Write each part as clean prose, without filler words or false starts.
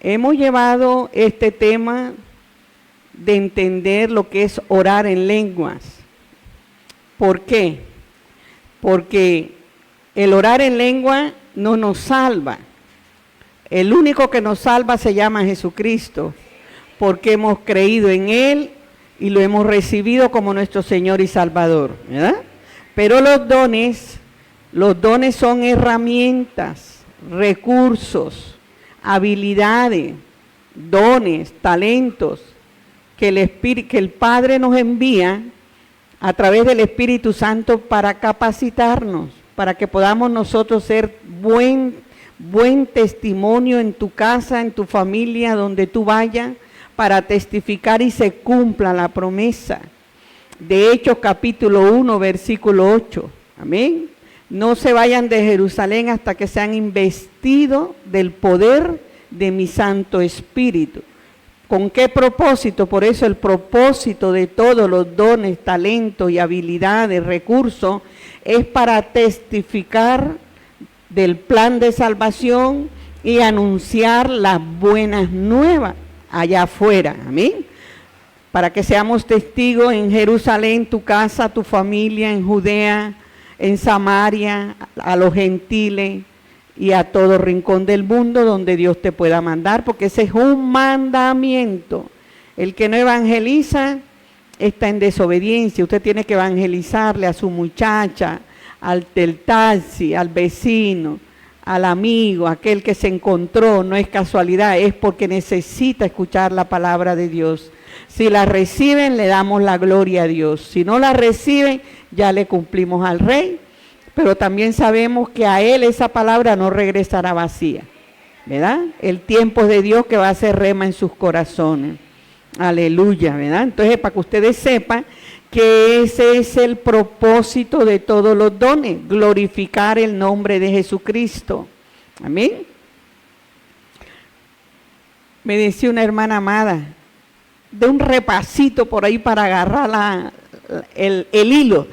Hemos llevado este tema de entender lo que es orar en lenguas. ¿Por qué? Porque el orar en lengua no nos salva. El único que nos salva se llama Jesucristo, porque hemos creído en Él y lo hemos recibido como nuestro Señor y Salvador, ¿verdad? Pero los dones son herramientas, recursos, habilidades, dones, talentos que el Padre nos envía a través del Espíritu Santo para capacitarnos, para que podamos nosotros ser buen testimonio en tu casa, en tu familia, donde tú vayas, para testificar y se cumpla la promesa. De Hechos capítulo 1, versículo 8. Amén. No se vayan de Jerusalén hasta que sean investidos del poder de mi Santo Espíritu. ¿Con qué propósito? Por eso el propósito de todos los dones, talentos y habilidades, recursos, es para testificar del plan de salvación y anunciar las buenas nuevas allá afuera. Amén. Para que seamos testigos en Jerusalén, tu casa, tu familia, en Judea, en Samaria, a los gentiles y a todo rincón del mundo donde Dios te pueda mandar, porque ese es un mandamiento. El que no evangeliza está en desobediencia. Usted tiene que evangelizarle a su muchacha, al del taxi, al vecino, al amigo, aquel que se encontró. No es casualidad, es porque necesita escuchar la palabra de Dios. Si la reciben, le damos la gloria a Dios. Si no la reciben, ya le cumplimos al Rey. Pero también sabemos que a Él esa palabra no regresará vacía, ¿verdad? El tiempo es de Dios que va a hacer rema en sus corazones. Aleluya, ¿verdad? Entonces, para que ustedes sepan que ese es el propósito de todos los dones, glorificar el nombre de Jesucristo. Amén. Me decía una hermana amada, de un repasito por ahí para agarrar el hilo.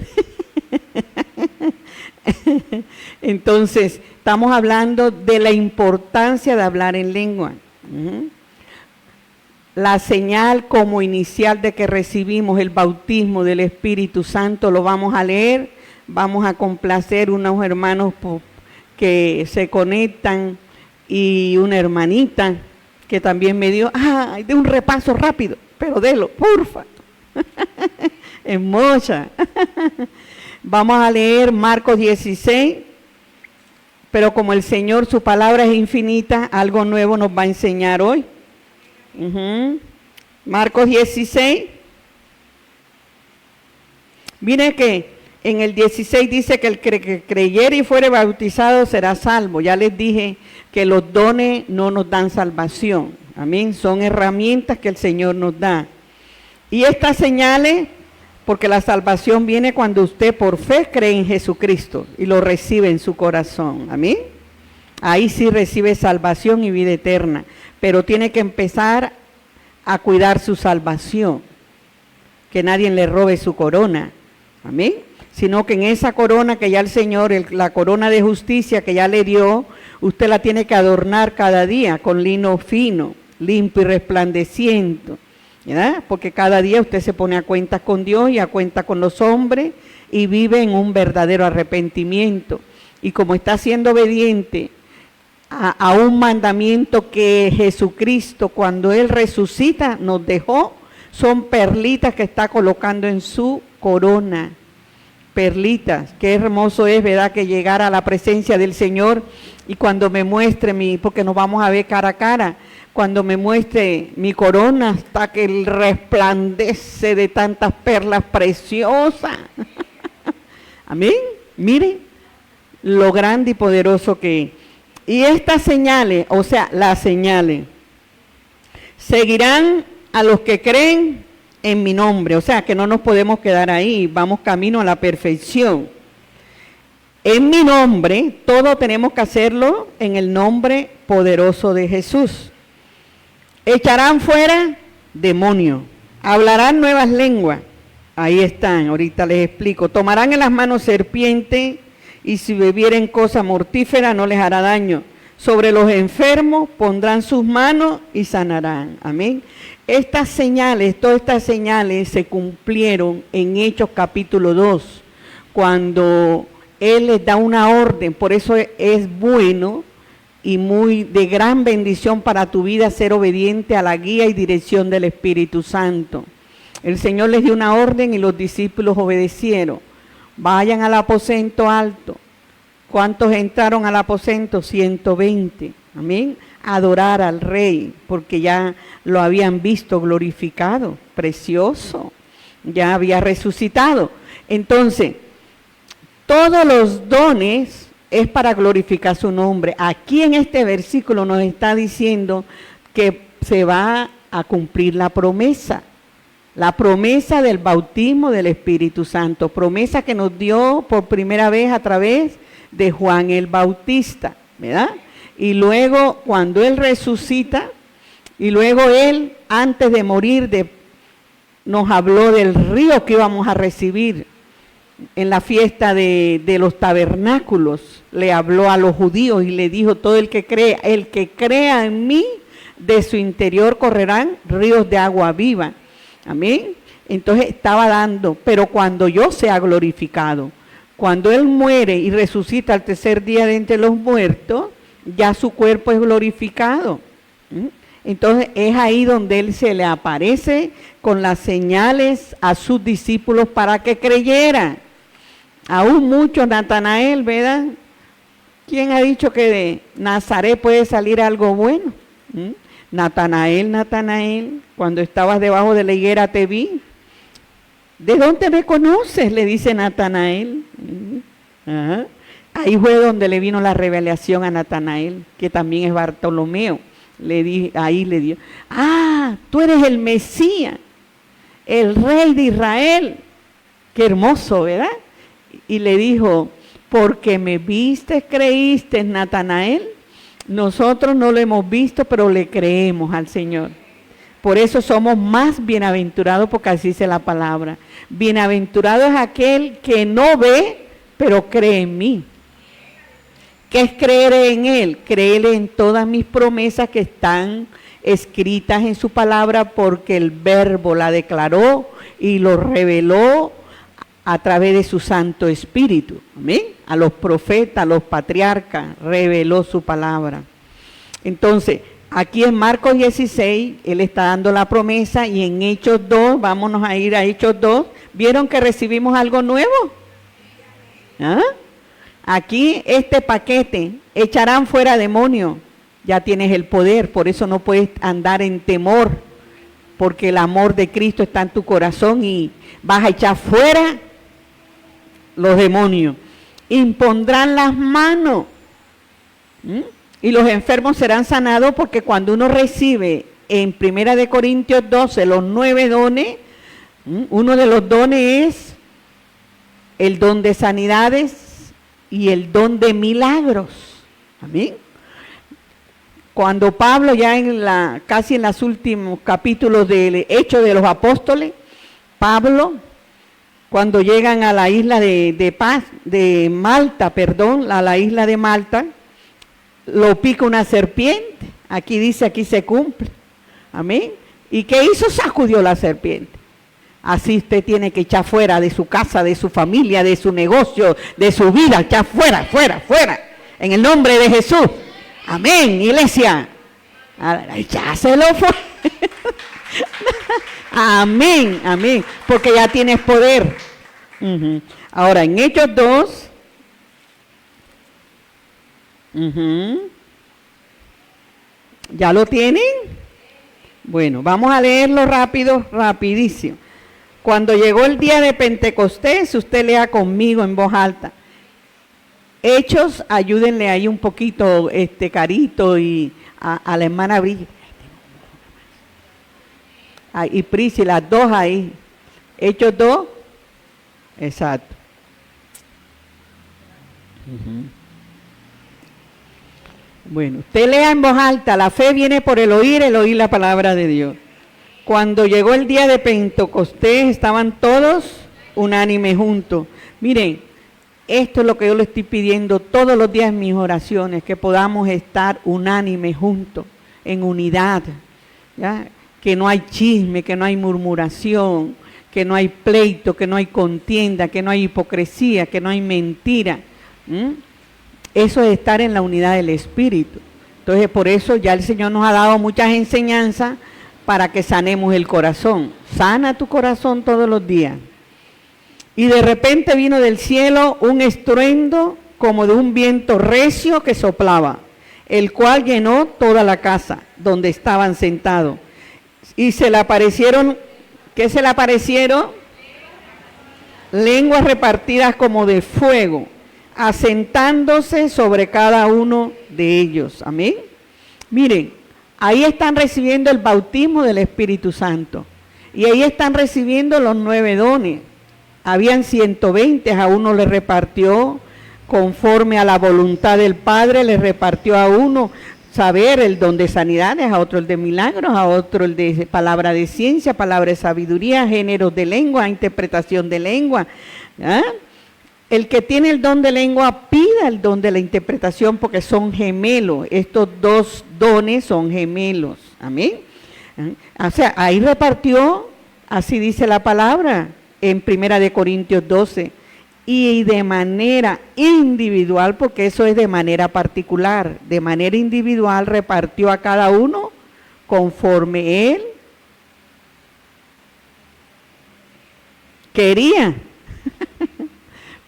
Entonces, estamos hablando de la importancia de hablar en lengua. La señal como inicial de que recibimos el bautismo del Espíritu Santo, lo vamos a leer, vamos a complacer unos hermanos que se conectan y una hermanita que también me dio, de un repaso rápido, pero délo, porfa. Es mocha. Vamos a leer Marcos 16, pero como el Señor, su palabra es infinita, algo nuevo nos va a enseñar hoy. Marcos 16. Mire que en el 16 dice que el que creyere y fuere bautizado será salvo. Ya les dije que los dones no nos dan salvación. Amén. Son herramientas que el Señor nos da. Y estas señales, porque la salvación viene cuando usted por fe cree en Jesucristo y lo recibe en su corazón. Amén. Ahí sí recibe salvación y vida eterna. Pero tiene que empezar a cuidar su salvación. Que nadie le robe su corona. Amén. Sino que en esa corona que ya el Señor, la corona de justicia que ya le dio, usted la tiene que adornar cada día con lino fino, limpio y resplandeciente. ¿Verdad? Porque cada día usted se pone a cuentas con Dios y a cuentas con los hombres y vive en un verdadero arrepentimiento. Y como está siendo obediente a un mandamiento que Jesucristo, cuando Él resucita, nos dejó, son perlitas que está colocando en su corona. Perlitas, qué hermoso es, ¿verdad?, que llegar a la presencia del Señor y cuando me muestre porque nos vamos a ver cara a cara, cuando me muestre mi corona, hasta que Él resplandece de tantas perlas preciosas. Amén. Miren lo grande y poderoso que es. Y estas señales, o sea, las señales, seguirán a los que creen en mi nombre. O sea, que no nos podemos quedar ahí, vamos camino a la perfección. En mi nombre, todo tenemos que hacerlo en el nombre poderoso de Jesús. Echarán fuera demonios, hablarán nuevas lenguas. Ahí están, ahorita les explico. Tomarán en las manos serpientes y si bebieren cosa mortífera no les hará daño. Sobre los enfermos pondrán sus manos y sanarán. Amén. Estas señales, todas estas señales se cumplieron en Hechos capítulo 2, cuando Él les da una orden. Por eso es bueno y muy de gran bendición para tu vida ser obediente a la guía y dirección del Espíritu Santo. El Señor les dio una orden y los discípulos obedecieron. Vayan al aposento alto. ¿Cuántos entraron al aposento? 120. Amén. Adorar al Rey, porque ya lo habían visto glorificado, precioso, ya había resucitado. Entonces, todos los dones es para glorificar su nombre. Aquí en este versículo nos está diciendo que se va a cumplir la promesa del bautismo del Espíritu Santo, promesa que nos dio por primera vez a través de Juan el Bautista, ¿verdad? Y luego cuando Él resucita, y luego Él antes de morir nos habló del río que íbamos a recibir en la fiesta de los tabernáculos. Le habló a los judíos y le dijo: todo el que crea en mí, de su interior correrán ríos de agua viva. Amén. Entonces estaba dando, pero cuando yo sea glorificado, cuando Él muere y resucita al tercer día de entre los muertos, ya su cuerpo es glorificado. Entonces es ahí donde Él se le aparece con las señales a sus discípulos para que creyeran. Aún muchos, Natanael, ¿verdad? ¿Quién ha dicho que de Nazaret puede salir algo bueno? Natanael, cuando estabas debajo de la higuera te vi. ¿De dónde me conoces?, le dice Natanael. Ajá. Ahí fue donde le vino la revelación a Natanael, que también es Bartolomeo. Ahí le dio: tú eres el Mesías, el Rey de Israel. Qué hermoso, ¿verdad? Y le dijo: porque me viste, creíste, Natanael. Nosotros no lo hemos visto, pero le creemos al Señor. Por eso somos más bienaventurados, porque así dice la palabra. Bienaventurado es aquel que no ve, pero cree en mí. ¿Qué es creer en Él? Creerle en todas mis promesas que están escritas en su palabra, porque el Verbo la declaró y lo reveló a través de su Santo Espíritu. Amén. A los profetas, a los patriarcas, reveló su palabra. Entonces, aquí en Marcos 16, Él está dando la promesa, y en Hechos 2, vámonos a ir a Hechos 2, ¿vieron que recibimos algo nuevo? ¿Ah? Aquí este paquete: echarán fuera demonios. Ya tienes el poder, por eso no puedes andar en temor, porque el amor de Cristo está en tu corazón y vas a echar fuera los demonios. Impondrán las manos y los enfermos serán sanados, porque cuando uno recibe en 1 Corintios 12 los 9 dones, uno de los dones es el don de sanidades y el don de milagros. Amén. Cuando Pablo, ya casi en los últimos capítulos del Hechos de los Apóstoles, Pablo, cuando llegan a la isla de Malta, a la isla de Malta, lo pica una serpiente. Aquí dice, aquí se cumple. Amén. ¿Y qué hizo? Sacudió la serpiente. Así usted tiene que echar fuera de su casa, de su familia, de su negocio, de su vida. Echar fuera, fuera, fuera. En el nombre de Jesús. Amén, iglesia. Echáselo fuera. Amén, amén. Porque ya tienes poder. Ahora, en Hechos 2. ¿Ya lo tienen? Bueno, vamos a leerlo rapidísimo. Cuando llegó el día de Pentecostés, usted lea conmigo en voz alta. Hechos, ayúdenle ahí un poquito, Carito, y a la hermana Brilla. Y Prisi, las dos ahí. Hechos 2. Exacto. Bueno, usted lea en voz alta: la fe viene por el oír la palabra de Dios. Cuando llegó el día de Pentecostés, estaban todos unánimes juntos. Miren, Esto es lo que yo le estoy pidiendo todos los días en mis oraciones, que podamos estar unánimes juntos, en unidad, ¿ya? Que no hay chisme, que no hay murmuración, que no hay pleito, que no hay contienda, que no hay hipocresía, que no hay mentira. Eso es estar en la unidad del Espíritu. Entonces, por eso ya el Señor nos ha dado muchas enseñanzas para que sanemos el corazón. Sana tu corazón todos los días. Y de repente vino del cielo un estruendo como de un viento recio que soplaba, el cual llenó toda la casa donde estaban sentados. Y se le aparecieron, ¿qué se le aparecieron? Lenguas repartidas como de fuego, asentándose sobre cada uno de ellos. Amén. Miren, ahí están recibiendo el bautismo del Espíritu Santo. Y ahí están recibiendo los 9 dones. Habían 120, a uno le repartió conforme a la voluntad del Padre, le repartió a uno saber el don de sanidades, a otro el de milagros, a otro el de palabra de ciencia, palabra de sabiduría, géneros de lengua, interpretación de lengua. ¿Ah? El que tiene el don de lengua, pida el don de la interpretación porque son gemelos. Estos 2 dones son gemelos. Amén. O sea, ahí repartió, así dice la palabra, en 1 Corintios 12, y de manera individual, porque eso es de manera particular, de manera individual repartió a cada uno conforme él quería,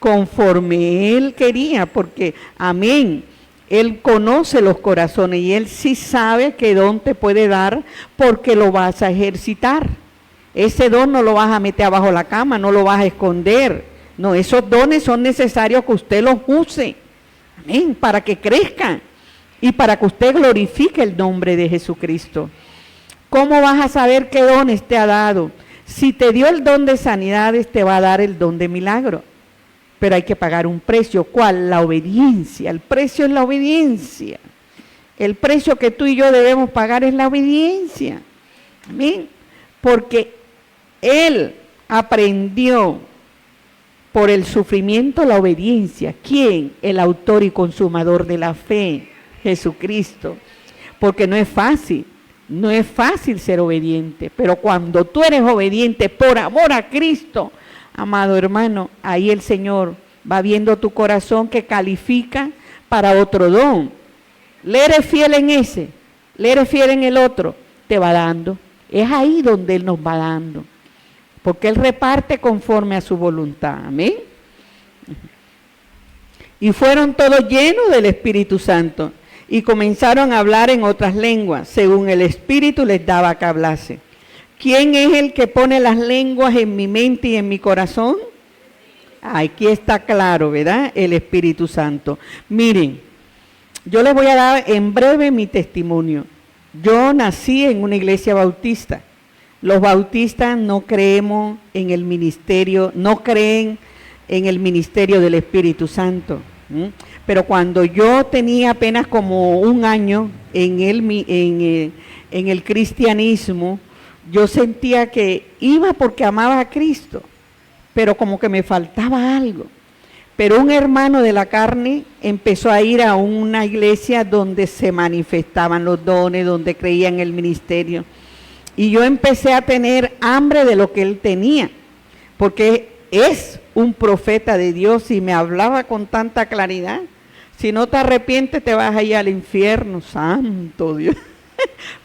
conforme él quería, porque, amén, él conoce los corazones y él sí sabe qué don te puede dar porque lo vas a ejercitar. Ese don no lo vas a meter abajo la cama, no lo vas a esconder. No, esos dones son necesarios que usted los use. Amén, para que crezcan y para que usted glorifique el nombre de Jesucristo. ¿Cómo vas a saber qué dones te ha dado? Si te dio el don de sanidades, te va a dar el don de milagro. Pero hay que pagar un precio. ¿Cuál? La obediencia. El precio es la obediencia. El precio que tú y yo debemos pagar es la obediencia. Amén. Porque él aprendió por el sufrimiento la obediencia. ¿Quién? El autor y consumador de la fe, Jesucristo. Porque no es fácil ser obediente, pero cuando tú eres obediente por amor a Cristo, amado hermano, ahí el Señor va viendo tu corazón que califica para otro don. Le eres fiel en ese, le eres fiel en el otro, te va dando. Es ahí donde Él nos va dando, porque Él reparte conforme a su voluntad. Amén. Y fueron todos llenos del Espíritu Santo y comenzaron a hablar en otras lenguas, según el Espíritu les daba que hablase. ¿Quién es el que pone las lenguas en mi mente y en mi corazón? Aquí está claro, ¿verdad? El Espíritu Santo. Miren, yo les voy a dar en breve mi testimonio. Yo nací en una iglesia bautista. Los bautistas no creemos en el ministerio, no creen en el ministerio del Espíritu Santo. Pero cuando yo tenía apenas como un año en el cristianismo, yo sentía que iba porque amaba a Cristo, pero como que me faltaba algo. Pero un hermano de la carne empezó a ir a una iglesia donde se manifestaban los dones, donde creía en el ministerio. Y yo empecé a tener hambre de lo que él tenía, porque es un profeta de Dios y me hablaba con tanta claridad. Si no te arrepientes te vas a ir al infierno, santo Dios.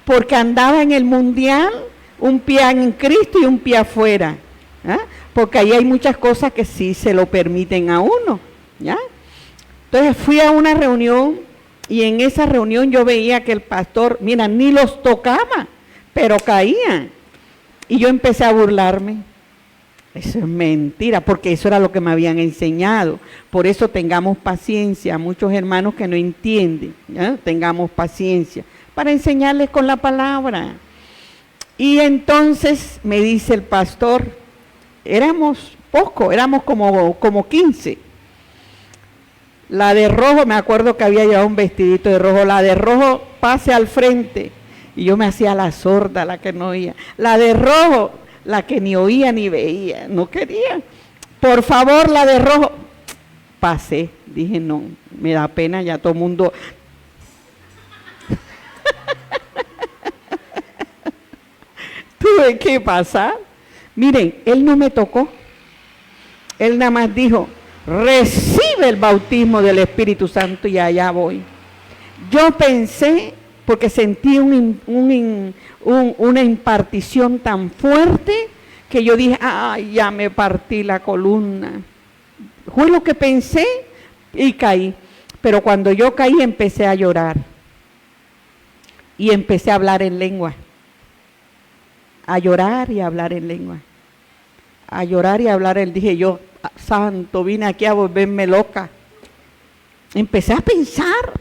Porque andaba en el mundial, un pie en Cristo y un pie afuera. ¿Ah? Porque ahí hay muchas cosas que sí se lo permiten a uno, ¿ya? Entonces fui a una reunión y en esa reunión yo veía que el pastor, mira, ni los tocaba, pero caían. Y yo empecé a burlarme. Eso es mentira, porque eso era lo que me habían enseñado. Por eso tengamos paciencia, muchos hermanos que no entienden, ¿ya? Tengamos paciencia para enseñarles con la palabra. Y entonces me dice el pastor, éramos pocos, éramos como 15. La de rojo, me acuerdo que había llevado un vestidito de rojo, la de rojo pase al frente. Y yo me hacía la sorda, la que no oía. La de rojo, la que ni oía ni veía, no quería. Por favor, la de rojo. pasé. Dije, no, me da pena, ya todo el mundo... Tuve que pasar. Miren, él no me tocó. Él nada más dijo, recibe el bautismo del Espíritu Santo y allá voy. Yo pensé, porque sentí una impartición tan fuerte, que yo dije, ay, ya me partí la columna. Fue lo que pensé y caí. Pero cuando yo caí empecé a llorar. Y empecé a hablar en lengua. A llorar y a hablar en lengua. A llorar y a hablar. Dije yo, santo, vine aquí a volverme loca. Empecé a pensar.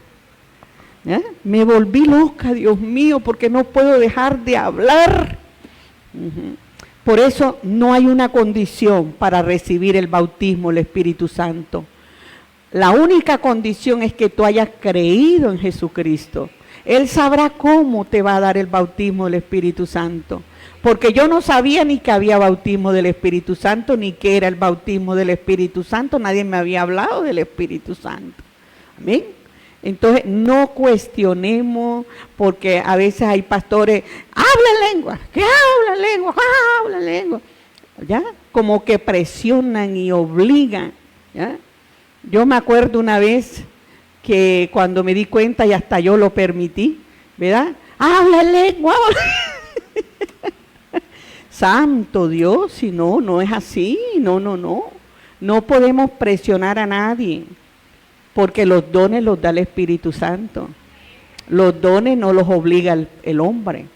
¿Ya? Me volví loca, Dios mío, porque no puedo dejar de hablar. Por eso no hay una condición para recibir el bautismo del Espíritu Santo. La única condición es que tú hayas creído en Jesucristo. Él sabrá cómo te va a dar el bautismo del Espíritu Santo. Porque yo no sabía ni que había bautismo del Espíritu Santo, ni qué era el bautismo del Espíritu Santo. Nadie me había hablado del Espíritu Santo. Amén. Entonces, no cuestionemos, porque a veces hay pastores, habla lengua, que habla lengua, habla lengua, ¿ya? Como que presionan y obligan, ¿ya? Yo me acuerdo una vez que cuando me di cuenta y hasta yo lo permití, ¿verdad? Habla lengua. Santo Dios, si no, no es así, no. No podemos presionar a nadie. Porque los dones los da el Espíritu Santo. Los dones no los obliga el hombre.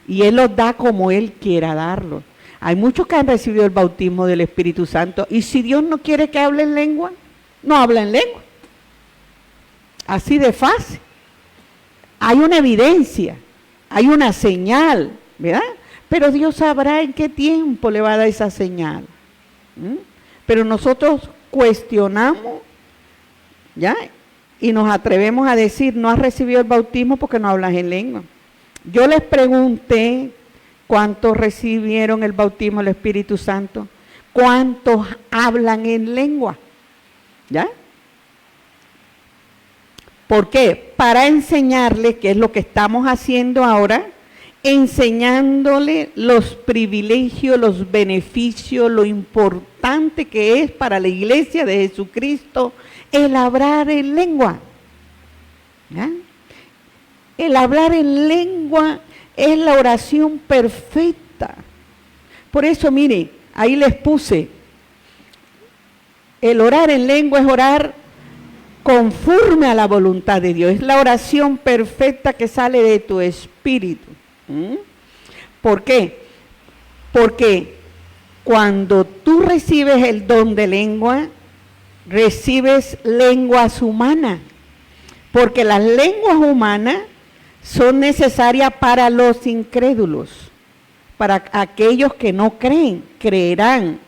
Y Él los da como Él quiera darlos. Hay muchos que han recibido el bautismo del Espíritu Santo. Y si Dios no quiere que hable en lengua, no habla en lengua. Así de fácil. Hay una evidencia, hay una señal, ¿verdad? Pero Dios sabrá en qué tiempo le va a dar esa señal. Pero nosotros cuestionamos, ¿ya? Y nos atrevemos a decir, no has recibido el bautismo porque no hablas en lengua. Yo les pregunté cuántos recibieron el bautismo del Espíritu Santo, cuántos hablan en lengua, ¿ya? ¿Por qué? Para enseñarles, que es lo que estamos haciendo ahora, enseñándole los privilegios, los beneficios, lo importante que es para la iglesia de Jesucristo el hablar en lengua. ¿Ya? El hablar en lengua es la oración perfecta. Por eso, mire, ahí les puse, el orar en lengua es orar conforme a la voluntad de Dios. Es la oración perfecta que sale de tu espíritu. ¿Por qué? Porque cuando tú recibes el don de lengua, recibes lenguas humanas, porque las lenguas humanas son necesarias para los incrédulos, para aquellos que no creen, creerán,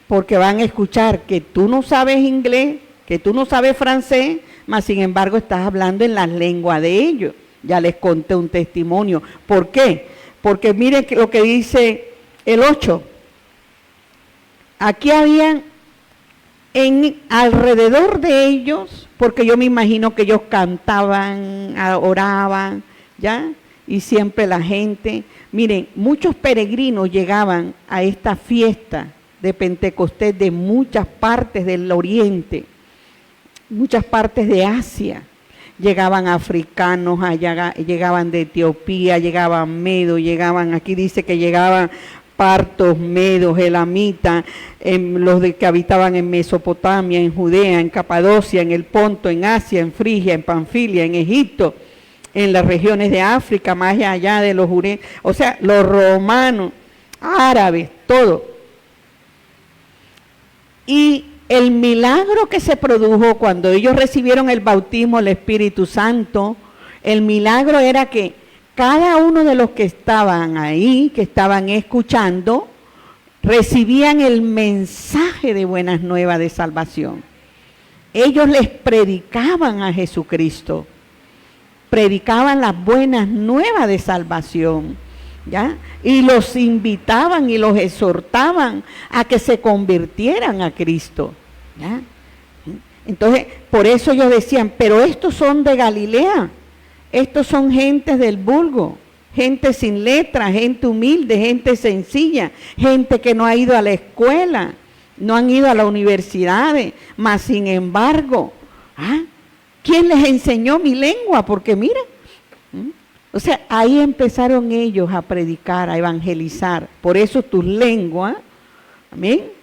porque van a escuchar que tú no sabes inglés, que tú no sabes francés, mas sin embargo estás hablando en la lengua de ellos. Ya les conté un testimonio. ¿Por qué? Porque miren lo que dice el 8. Aquí habían alrededor de ellos, porque yo me imagino que ellos cantaban, oraban, ¿ya? Y siempre la gente, miren, muchos peregrinos llegaban a esta fiesta de Pentecostés de muchas partes del Oriente, muchas partes de Asia. Llegaban africanos, allá, llegaban de Etiopía, llegaban medos, llegaban, aquí dice que llegaban partos, medos, elamitas, los que habitaban en Mesopotamia, en Judea, en Capadocia, en el Ponto, en Asia, en Frigia, en Panfilia, en Egipto, en las regiones de África, más allá de los jureos, o sea, los romanos, árabes, todo. Y el milagro que se produjo cuando ellos recibieron el bautismo del Espíritu Santo, el milagro era que cada uno de los que estaban ahí, que estaban escuchando, recibían el mensaje de buenas nuevas de salvación. Ellos les predicaban a Jesucristo, predicaban las buenas nuevas de salvación, ¿ya? Y los invitaban y los exhortaban a que se convirtieran a Cristo, ¿ya? Entonces, por eso ellos decían, pero estos son de Galilea, estos son gentes del vulgo, gente sin letra, gente humilde, gente sencilla, gente que no ha ido a la escuela, no han ido a las universidades, mas sin embargo, ¿quién les enseñó mi lengua? Porque mira, o sea, ahí empezaron ellos a predicar, a evangelizar. Por eso tus lenguas, amén.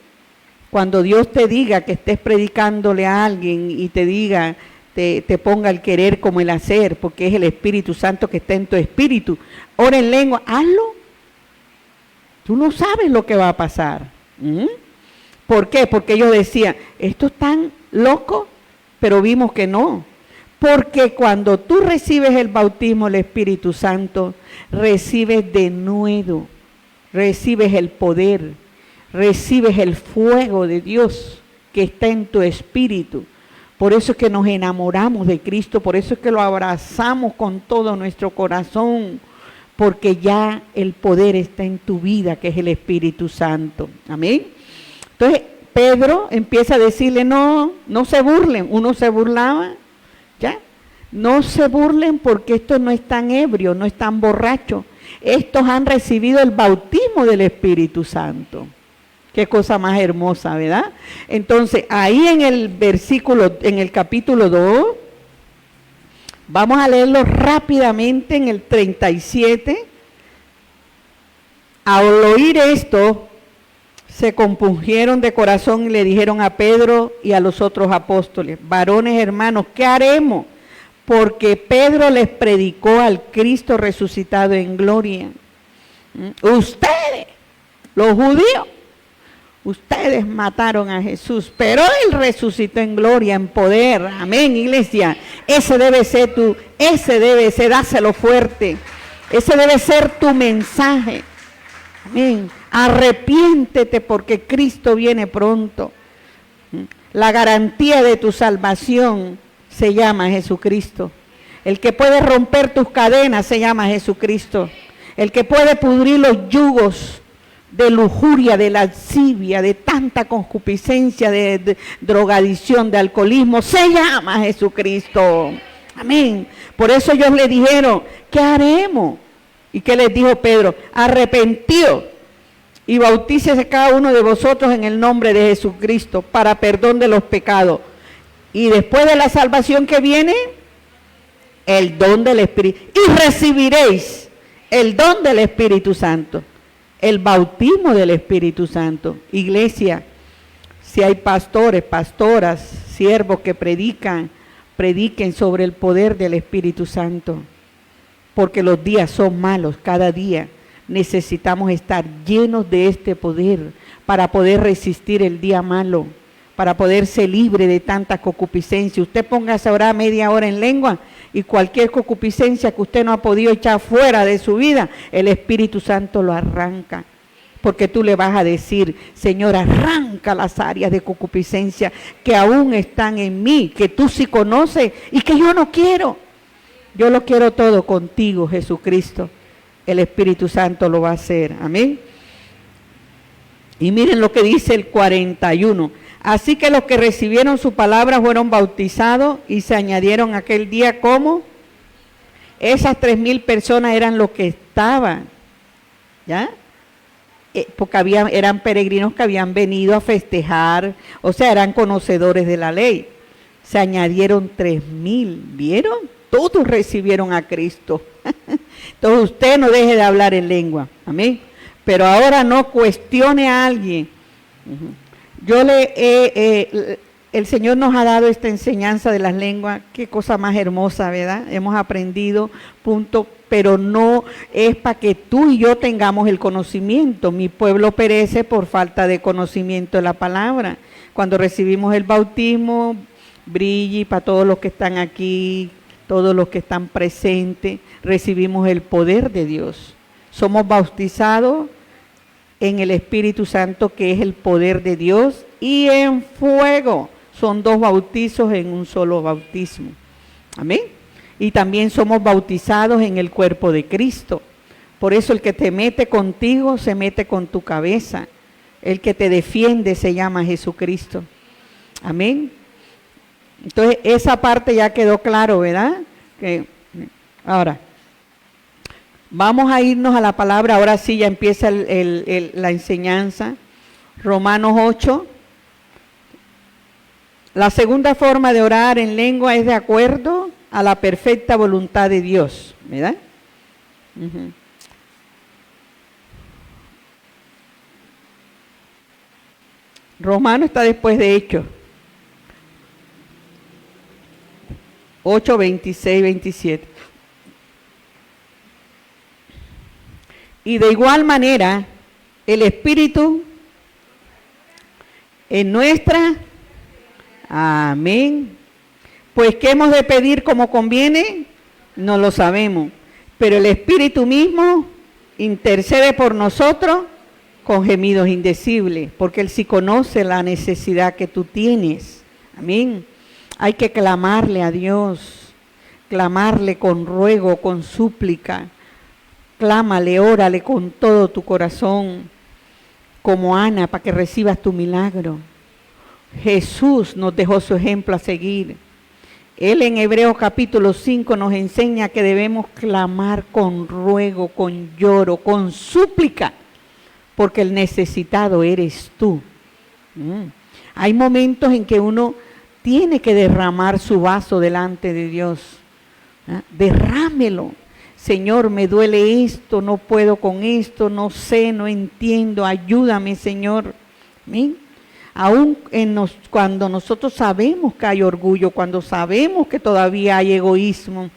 Cuando Dios te diga que estés predicándole a alguien y te diga, te ponga el querer como el hacer, porque es el Espíritu Santo que está en tu espíritu. Ora en lengua, hazlo. Tú no sabes lo que va a pasar. ¿Por qué? Porque ellos decían, estos están locos, pero vimos que no. Porque cuando tú recibes el bautismo del Espíritu Santo, recibes de nuevo, recibes el poder, recibes el fuego de Dios que está en tu espíritu. Por eso es que nos enamoramos de Cristo, por eso es que lo abrazamos con todo nuestro corazón, porque ya el poder está en tu vida, que es el Espíritu Santo. Amén. Entonces, Pedro empieza a decirle, no se burlen. Uno se burlaba, ¿ya? No se burlen porque estos no están ebrios, no están borrachos. Estos han recibido el bautismo del Espíritu Santo. Qué cosa más hermosa, ¿verdad? Entonces, ahí en el capítulo 2, vamos a leerlo rápidamente en el 37. Al oír esto, se compungieron de corazón y le dijeron a Pedro y a los otros apóstoles, varones hermanos, ¿qué haremos? Porque Pedro les predicó al Cristo resucitado en gloria. Ustedes, los judíos, ustedes mataron a Jesús, pero Él resucitó en gloria, en poder. Amén, iglesia. Ese debe ser dáselo fuerte. Ese debe ser tu mensaje. Amén. Arrepiéntete porque Cristo viene pronto. La garantía de tu salvación se llama Jesucristo. El que puede romper tus cadenas se llama Jesucristo. El que puede pudrir los yugos de lujuria, de lascivia, de tanta concupiscencia, de drogadicción, de alcoholismo, se llama Jesucristo. Amén. Por eso ellos le dijeron, ¿qué haremos? ¿Y qué les dijo Pedro? Arrepentíos y bautícese cada uno de vosotros en el nombre de Jesucristo para perdón de los pecados. Y después de la salvación que viene, el don del Espíritu. Y recibiréis el don del Espíritu Santo. El bautismo del Espíritu Santo. Iglesia, si hay pastores, pastoras, siervos que prediquen sobre el poder del Espíritu Santo. Porque los días son malos, cada día necesitamos estar llenos de este poder para poder resistir el día malo, para poder ser libre de tanta concupiscencia. Usted póngase a orar media hora en lengua y cualquier concupiscencia que usted no ha podido echar fuera de su vida, el Espíritu Santo lo arranca. Porque tú le vas a decir, Señor, arranca las áreas de concupiscencia que aún están en mí, que tú sí conoces y que yo no quiero. Yo lo quiero todo contigo, Jesucristo. El Espíritu Santo lo va a hacer. Amén. Y miren lo que dice el 41. Así que los que recibieron su palabra fueron bautizados y se añadieron aquel día como esas 3,000 personas eran los que estaban, ¿ya? Porque eran peregrinos que habían venido a festejar, o sea, eran conocedores de la ley. Se añadieron 3,000, ¿vieron? Todos recibieron a Cristo. Entonces usted no deje de hablar en lengua, amén. Pero ahora no cuestione a alguien. El Señor nos ha dado esta enseñanza de las lenguas, qué cosa más hermosa, ¿verdad? Hemos aprendido, punto, pero no es para que tú y yo tengamos el conocimiento. Mi pueblo perece por falta de conocimiento de la palabra. Cuando recibimos el bautismo, Brigi, para todos los que están aquí, todos los que están presentes, recibimos el poder de Dios. Somos bautizados en el Espíritu Santo, que es el poder de Dios, y en fuego. Son 2 bautizos en un solo bautismo. Amén. Y también somos bautizados en el cuerpo de Cristo. Por eso el que te mete contigo se mete con tu cabeza. El que te defiende se llama Jesucristo. Amén. Entonces, esa parte ya quedó claro, ¿verdad? Ahora, vamos a irnos a la palabra, ahora sí ya empieza la enseñanza. Romanos 8. La segunda forma de orar en lengua es de acuerdo a la perfecta voluntad de Dios, ¿verdad? Romano está después de Hechos. 8, 26, 27. Y de igual manera, el Espíritu en nuestra, amén. Pues ¿qué hemos de pedir como conviene? No lo sabemos. Pero el Espíritu mismo intercede por nosotros con gemidos indecibles, porque Él sí conoce la necesidad que tú tienes. Amén. Hay que clamarle a Dios, clamarle con ruego, con súplica. Clámale, órale con todo tu corazón, como Ana, para que recibas tu milagro. Jesús nos dejó su ejemplo a seguir. Él en Hebreos capítulo 5 nos enseña que debemos clamar con ruego, con lloro, con súplica, porque el necesitado eres tú. Hay momentos en que uno tiene que derramar su vaso delante de Dios. Derrámelo. Señor, me duele esto, no puedo con esto, no sé, no entiendo, ayúdame, Señor. ¿Sí? Aún cuando nosotros sabemos que hay orgullo, cuando sabemos que todavía hay egoísmo,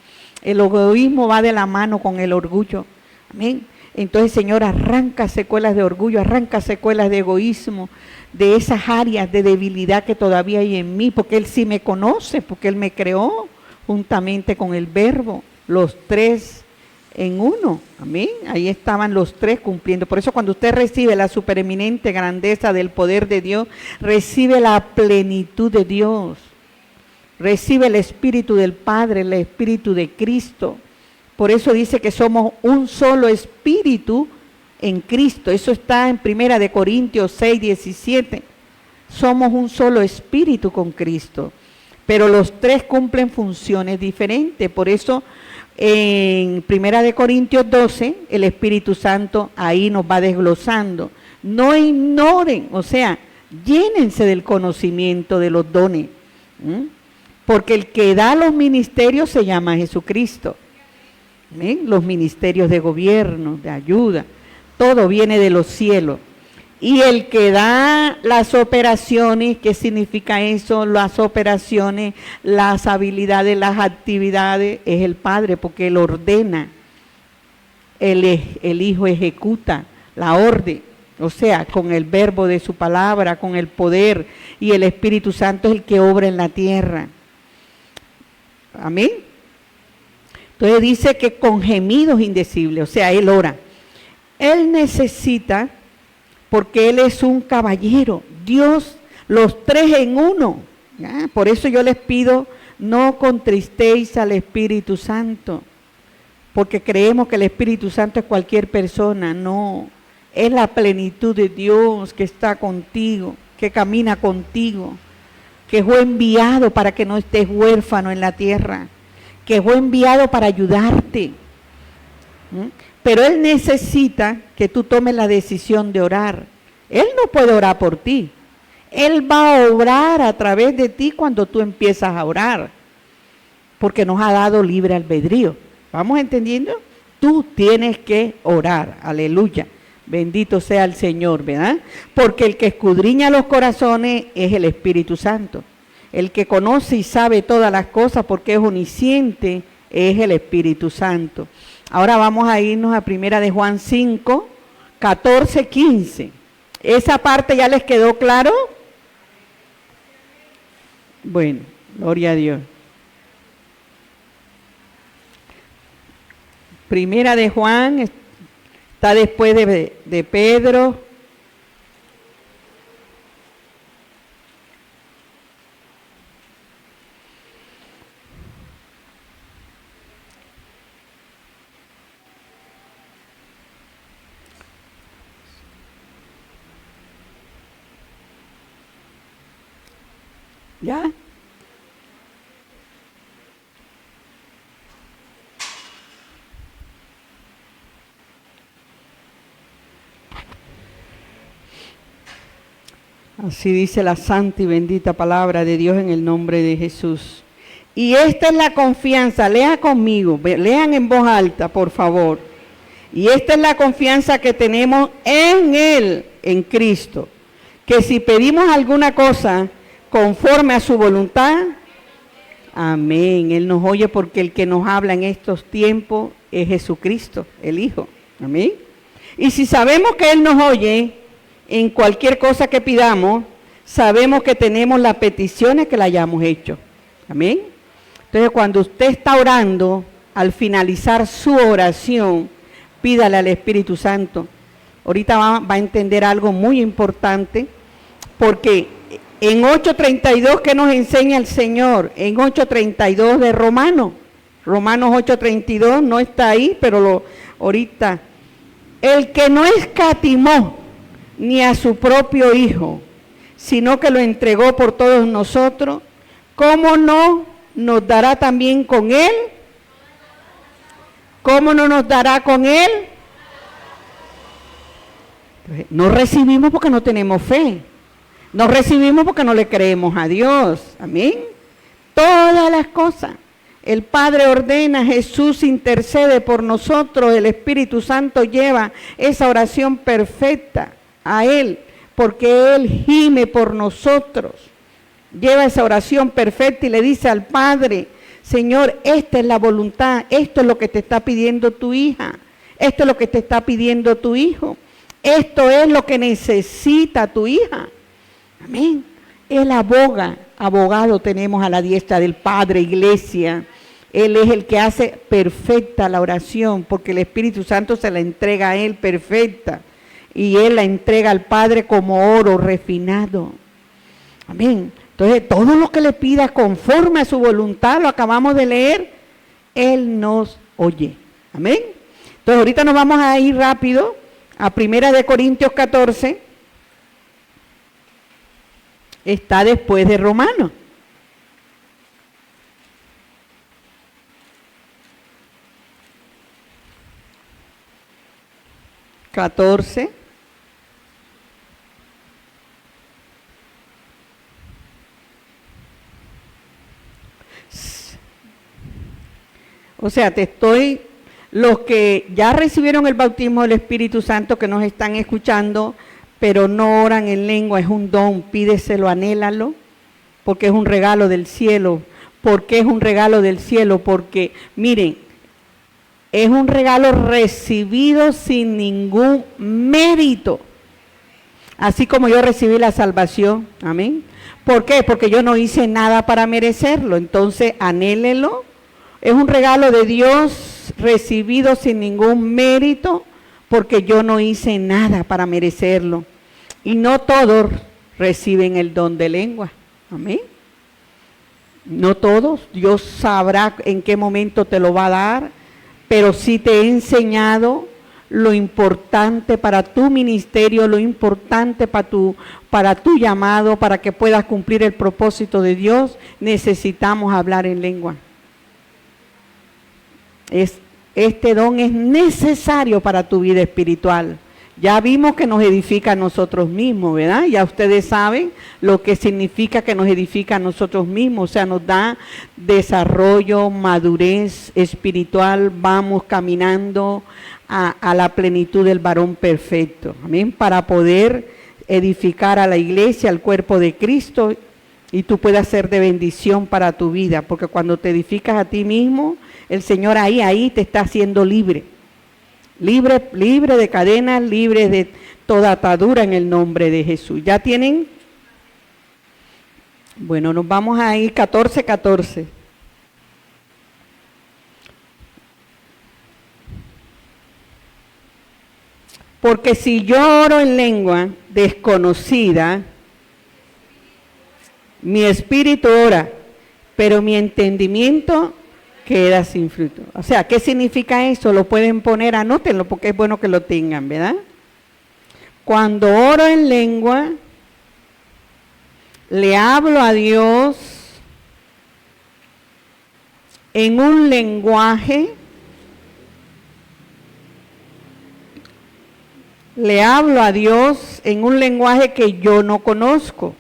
el egoísmo va de la mano con el orgullo. Amén. Entonces, Señor, arranca secuelas de orgullo, arranca secuelas de egoísmo, de esas áreas de debilidad que todavía hay en mí, porque Él sí me conoce, porque Él me creó juntamente con el Verbo, los tres en uno. Amén. Ahí estaban los tres cumpliendo. Por eso cuando usted recibe la supereminente grandeza del poder de Dios, recibe la plenitud de Dios. Recibe el Espíritu del Padre, el Espíritu de Cristo. Por eso dice que somos un solo Espíritu en Cristo. Eso está en 1 Corintios 6, 17. Somos un solo Espíritu con Cristo. Pero los tres cumplen funciones diferentes. Por eso en 1 Corintios 12, el Espíritu Santo ahí nos va desglosando. No ignoren, o sea, llénense del conocimiento de los dones. Porque el que da los ministerios se llama Jesucristo. Los ministerios de gobierno, de ayuda, todo viene de los cielos. Y el que da las operaciones, ¿qué significa eso? Las operaciones, las habilidades, las actividades, es el Padre, porque Él ordena, el Hijo ejecuta la orden, o sea, con el verbo de su palabra, con el poder, y el Espíritu Santo es el que obra en la tierra. Amén. Entonces dice que con gemidos indecibles, o sea, Él ora. Él necesita, porque Él es un caballero, Dios, los tres en uno. ¿Ya? Por eso yo les pido, no contristéis al Espíritu Santo, porque creemos que el Espíritu Santo es cualquier persona. No, es la plenitud de Dios que está contigo, que camina contigo, que fue enviado para que no estés huérfano en la tierra, que fue enviado para ayudarte. Pero Él necesita que tú tomes la decisión de orar. Él no puede orar por ti. Él va a obrar a través de ti cuando tú empiezas a orar, porque nos ha dado libre albedrío. ¿Vamos entendiendo? Tú tienes que orar. Aleluya. Bendito sea el Señor, ¿verdad? Porque el que escudriña los corazones es el Espíritu Santo. El que conoce y sabe todas las cosas porque es omnisciente es el Espíritu Santo. Ahora vamos a irnos a 1 de Juan 5, 14, 15. ¿Esa parte ya les quedó claro? Bueno, gloria a Dios. 1 de Juan está después de Pedro. ¿Ya? Así dice la santa y bendita palabra de Dios en el nombre de Jesús. Y esta es la confianza, lea conmigo, lean en voz alta, por favor. Y esta es la confianza que tenemos en Él, en Cristo, que si pedimos alguna cosa conforme a su voluntad, amén, Él nos oye, porque el que nos habla en estos tiempos es Jesucristo, el Hijo, amén. Y si sabemos que Él nos oye en cualquier cosa que pidamos, sabemos que tenemos las peticiones que le hayamos hecho, amén. Entonces, cuando usted está orando, al finalizar su oración, pídale al Espíritu Santo. Ahorita va a entender algo muy importante, porque en 8:32, ¿qué nos enseña el Señor? En 8:32 de Romanos 8:32, no está ahí, pero ahorita, el que no escatimó ni a su propio Hijo, sino que lo entregó por todos nosotros, ¿cómo no nos dará también con Él? ¿Cómo no nos dará con Él? No recibimos porque no tenemos fe. No recibimos porque no le creemos a Dios. Amén. Todas las cosas. El Padre ordena, Jesús intercede por nosotros, el Espíritu Santo lleva esa oración perfecta a Él, porque Él gime por nosotros. Lleva esa oración perfecta y le dice al Padre, Señor, esta es la voluntad, esto es lo que te está pidiendo tu hija, esto es lo que te está pidiendo tu hijo, esto es lo que necesita tu hija. Amén. Él aboga, abogado tenemos a la diestra del Padre, iglesia. Él es el que hace perfecta la oración, porque el Espíritu Santo se la entrega a Él perfecta, y Él la entrega al Padre como oro refinado. Amén. Entonces, todo lo que le pida conforme a su voluntad, lo acabamos de leer, Él nos oye. Amén. Entonces, ahorita nos vamos a ir rápido a 1 Corintios 14. Está después de Romanos. (14) O sea, los que ya recibieron el bautismo del Espíritu Santo, que nos están escuchando, pero no oran en lengua, es un don, pídeselo, anhélalo, porque es un regalo del cielo. ¿Por qué es un regalo del cielo? Porque, miren, es un regalo recibido sin ningún mérito, así como yo recibí la salvación, amén. ¿Por qué? Porque yo no hice nada para merecerlo, entonces anhélelo. Es un regalo de Dios recibido sin ningún mérito, porque yo no hice nada para merecerlo. Y no todos reciben el don de lengua. Amén. No todos. Dios sabrá en qué momento te lo va a dar, pero sí te he enseñado lo importante para tu ministerio, lo importante para tu llamado, para que puedas cumplir el propósito de Dios. Necesitamos hablar en lengua. Este don es necesario para tu vida espiritual. Ya vimos que nos edifica a nosotros mismos, ¿verdad? Ya ustedes saben lo que significa que nos edifica a nosotros mismos. O sea, nos da desarrollo, madurez espiritual. Vamos caminando a la plenitud del varón perfecto. Amén. Para poder edificar a la iglesia, al cuerpo de Cristo, y tú puedas ser de bendición para tu vida. Porque cuando te edificas a ti mismo, el Señor ahí te está haciendo libre. Libre de cadenas, libre de toda atadura en el nombre de Jesús. ¿Ya tienen? Bueno, nos vamos a ir 14:14. Porque si yo oro en lengua desconocida, mi espíritu ora, pero mi entendimiento queda sin fruto. O sea, ¿qué significa eso? Lo pueden poner, anótenlo, porque es bueno que lo tengan, ¿verdad? Cuando oro en lengua, le hablo a Dios en un lenguaje, le hablo a Dios en un lenguaje que yo no conozco.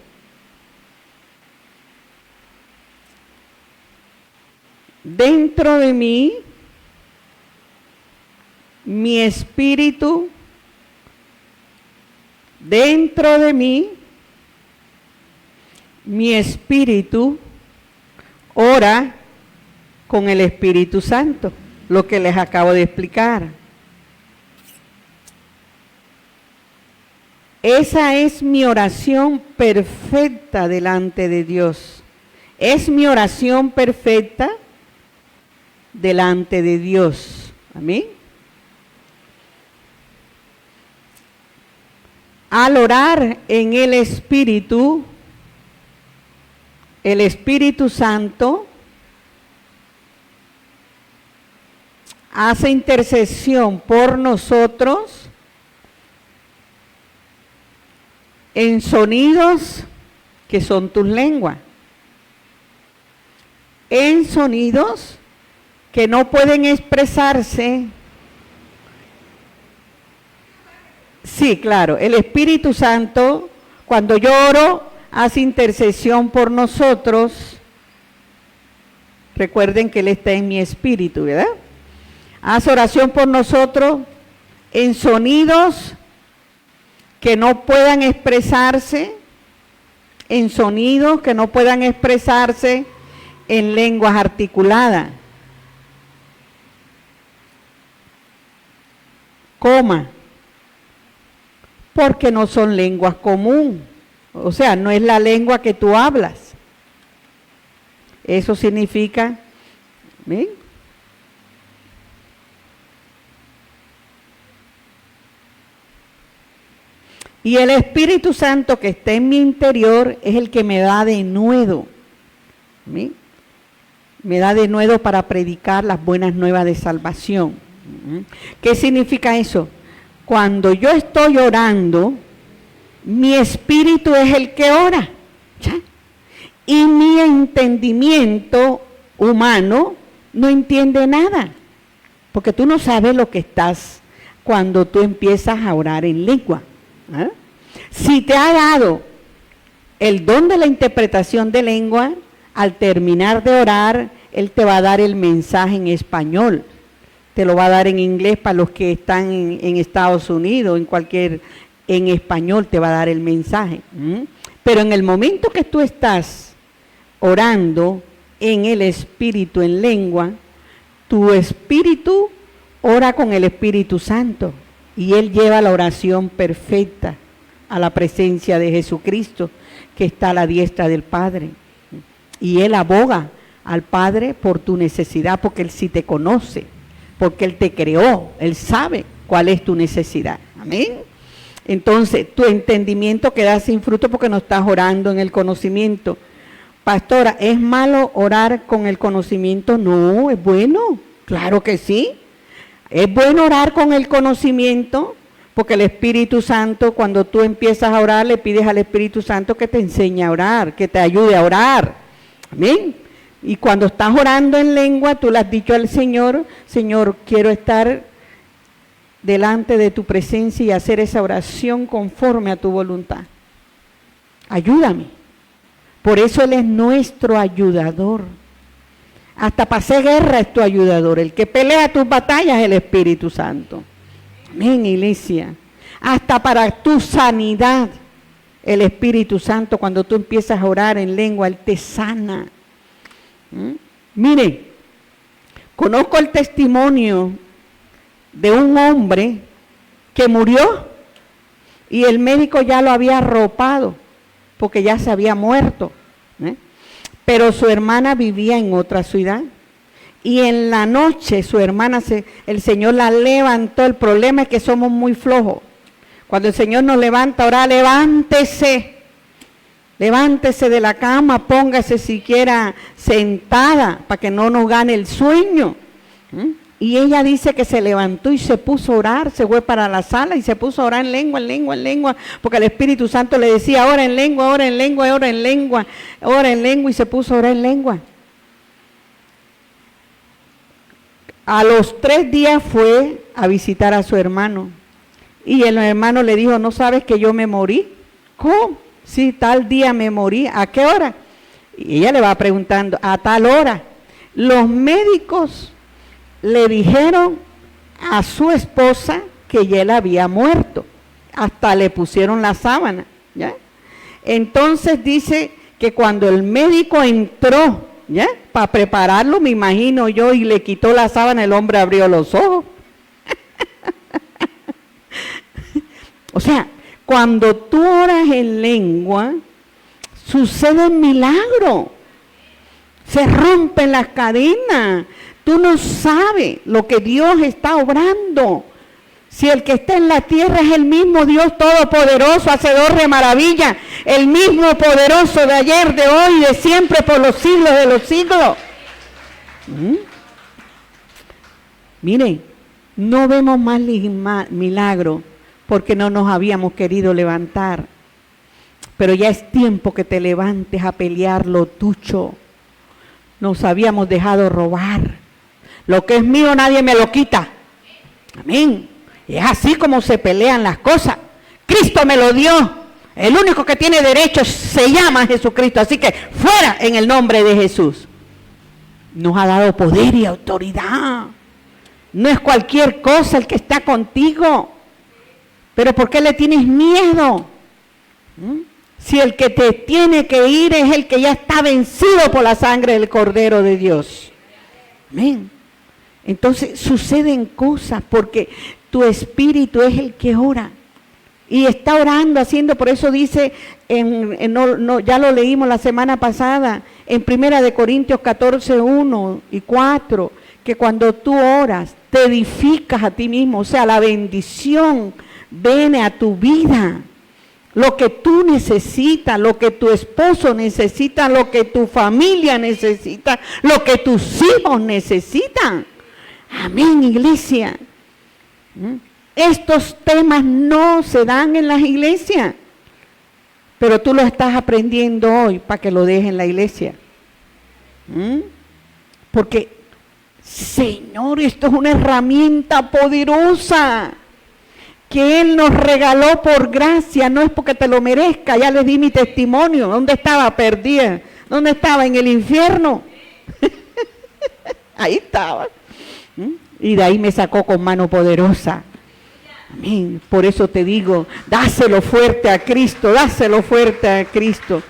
Dentro de mí, mi espíritu, dentro de mí, mi espíritu ora con el Espíritu Santo, lo que les acabo de explicar. Esa es mi oración perfecta delante de Dios. Es mi oración perfecta delante de Dios. Amén. Al orar en el Espíritu Santo hace intercesión por nosotros en sonidos que son tus lenguas, en sonidos que no pueden expresarse. Sí, claro, el Espíritu Santo, cuando yo oro, hace intercesión por nosotros. Recuerden que Él está en mi espíritu, ¿verdad? Hace oración por nosotros en sonidos que no puedan expresarse, en sonidos que no puedan expresarse en lenguas articuladas. Porque no son lenguas comunes, o sea, no es la lengua que tú hablas. Eso significa, ¿ven? Y el Espíritu Santo que está en mi interior es el que me da denuedo, ¿ven? Me da denuedo para predicar las buenas nuevas de salvación. ¿Qué significa eso? Cuando yo estoy orando, mi espíritu es el que ora, ¿ya? Y mi entendimiento humano no entiende nada, porque tú no sabes lo que estás cuando tú empiezas a orar en lengua. ¿Eh? Si te ha dado el don de la interpretación de lengua, al terminar de orar, Él te va a dar el mensaje en español. Te lo va a dar en inglés para los que están en Estados Unidos, en español te va a dar el mensaje. Pero en el momento que tú estás orando en el Espíritu, en lengua, tu espíritu ora con el Espíritu Santo y Él lleva la oración perfecta a la presencia de Jesucristo, que está a la diestra del Padre. Y Él aboga al Padre por tu necesidad, porque Él sí te conoce, porque Él te creó, Él sabe cuál es tu necesidad. Amén. Entonces, tu entendimiento queda sin fruto porque no estás orando en el conocimiento. Pastora, ¿es malo orar con el conocimiento? No, es bueno, claro que sí. Es bueno orar con el conocimiento, porque el Espíritu Santo, cuando tú empiezas a orar, le pides al Espíritu Santo que te enseñe a orar, que te ayude a orar. Amén. Y cuando estás orando en lengua, tú le has dicho al Señor, Señor, quiero estar delante de tu presencia y hacer esa oración conforme a tu voluntad. Ayúdame. Por eso Él es nuestro ayudador. Hasta para hacer guerra es tu ayudador. El que pelea tus batallas es el Espíritu Santo. Amén, iglesia. Hasta para tu sanidad, el Espíritu Santo, cuando tú empiezas a orar en lengua, Él te sana. Mire, conozco el testimonio de un hombre que murió y el médico ya lo había arropado porque ya se había muerto, pero su hermana vivía en otra ciudad y en la noche su hermana, el Señor la levantó. El problema es que somos muy flojos. Cuando el Señor nos levanta, ahora levántese de la cama, póngase siquiera sentada para que no nos gane el sueño. Y ella dice que se levantó y se puso a orar, se fue para la sala y se puso a orar en lengua, porque el Espíritu Santo le decía, ora en lengua, ora en lengua, ora en lengua, ora en lengua, y se puso a orar en lengua. A los 3 días fue a visitar a su hermano Y el hermano le dijo, ¿no sabes que yo me morí? ¿Cómo? Sí, tal día me morí. ¿A qué hora? Y ella le va preguntando, a tal hora. Los médicos le dijeron a su esposa que ya él había muerto. Hasta le pusieron la sábana, ¿ya? Entonces dice que cuando el médico entró, ¿ya? Para prepararlo, me imagino yo, y le quitó la sábana, el hombre abrió los ojos. O sea, cuando tú oras en lengua, sucede un milagro. Se rompen las cadenas. Tú no sabes lo que Dios está obrando. Si el que está en la tierra es el mismo Dios todopoderoso, hacedor de maravillas, el mismo poderoso de ayer, de hoy, de siempre, por los siglos de los siglos. Miren, no vemos más milagro porque no nos habíamos querido levantar. Pero ya es tiempo que te levantes a pelear lo tuyo. Nos habíamos dejado robar. Lo que es mío nadie me lo quita. Amén. Y es así como se pelean las cosas. Cristo me lo dio. El único que tiene derecho se llama Jesucristo. Así que fuera en el nombre de Jesús. Nos ha dado poder y autoridad. No es cualquier cosa el que está contigo. Pero ¿por qué le tienes miedo? Si el que te tiene que ir es el que ya está vencido por la sangre del Cordero de Dios. Amén. Entonces suceden cosas porque tu espíritu es el que ora. Y está orando, haciendo, por eso dice, ya lo leímos la semana pasada, en 1 Corintios 14, 1 y 4, que cuando tú oras, te edificas a ti mismo, o sea, la bendición viene a tu vida. Lo que tú necesitas, lo que tu esposo necesita, lo que tu familia necesita, lo que tus hijos necesitan. Amén, iglesia. Estos temas no se dan en las iglesias, pero tú lo estás aprendiendo hoy para que lo dejes en la iglesia. Porque, Señor, esto es una herramienta poderosa que Él nos regaló por gracia, no es porque te lo merezca. Ya les di mi testimonio. ¿Dónde estaba? Perdida. ¿Dónde estaba? En el infierno. Ahí estaba. Y de ahí me sacó con mano poderosa. Amén. Por eso te digo, dáselo fuerte a Cristo, dáselo fuerte a Cristo.